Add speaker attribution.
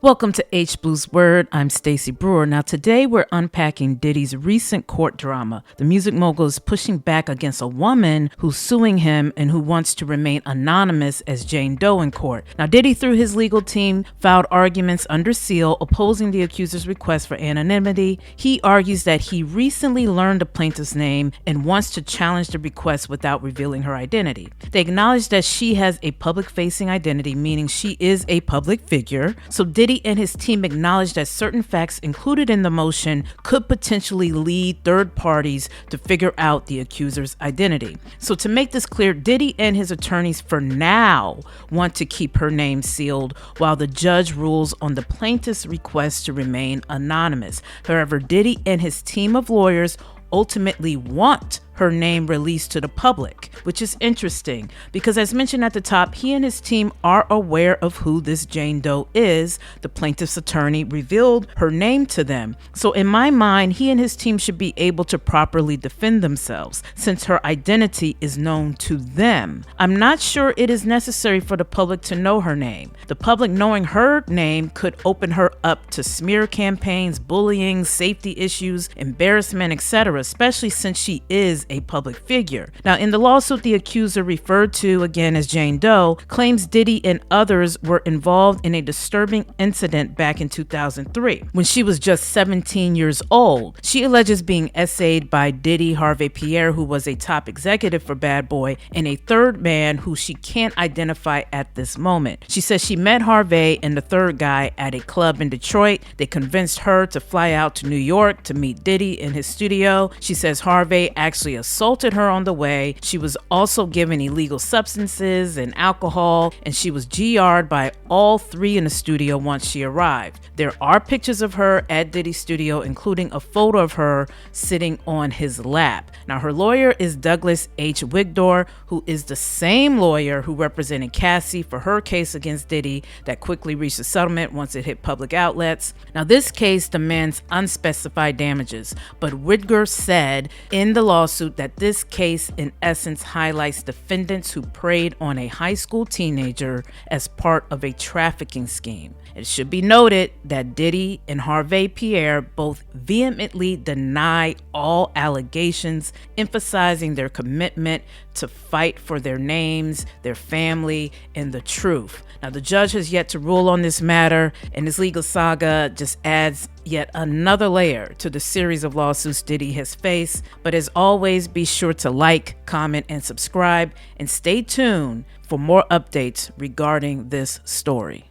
Speaker 1: Welcome to H Blues Word. I'm Stacey Brewer. Now today we're unpacking Diddy's recent court drama. The music mogul is pushing back against a woman who's suing him and who wants to remain anonymous as Jane Doe in court. Now Diddy, through his legal team, filed arguments under seal opposing the accuser's request for anonymity. He argues that he recently learned the plaintiff's name and wants to challenge the request without revealing her identity. They acknowledge that she has a public-facing identity, meaning she is a public figure. So Diddy and his team acknowledged that certain facts included in the motion could potentially lead third parties to figure out the accuser's identity. So to make this clear, Diddy and his attorneys for now want to keep her name sealed while the judge rules on the plaintiff's request to remain anonymous. However, Diddy and his team of lawyers ultimately want her name released to the public, which is interesting because, as mentioned at the top, he and his team are aware of who this Jane Doe is. The plaintiff's attorney revealed her name to them. So in my mind, he and his team should be able to properly defend themselves since her identity is known to them. I'm not sure it is necessary for the public to know her name. The public knowing her name could open her up to smear campaigns, bullying, safety issues, embarrassment, etc., especially since she is a public figure. Now, in the lawsuit, the accuser, referred to again as Jane Doe, claims Diddy and others were involved in a disturbing incident back in 2003 when she was just 17 years old. She alleges being essayed by Diddy, Harvey Pierre, who was a top executive for Bad Boy, and a third man who she can't identify at this moment. She says she met Harvey and the third guy at a club in Detroit. They convinced her to fly out to New York to meet Diddy in his studio. She says Harvey actually assaulted her on the way. She was also given illegal substances and alcohol, and she was GR'd by all three in the studio once she arrived. There are pictures of her at Diddy's studio, including a photo of her sitting on his lap. Now, her lawyer is Douglas H. Wigdor, who is the same lawyer who represented Cassie for her case against Diddy that quickly reached a settlement once it hit public outlets. Now, this case demands unspecified damages, but Wigdor said in the lawsuit that this case in essence highlights defendants who preyed on a high school teenager as part of a trafficking scheme. It should be noted that Diddy and Harvey Pierre both vehemently deny all allegations, emphasizing their commitment to fight for their names, their family, and the truth. Now, the judge has yet to rule on this matter, and this legal saga just adds yet another layer to the series of lawsuits Diddy has faced. But as always, be sure to like, comment, and subscribe, and stay tuned for more updates regarding this story.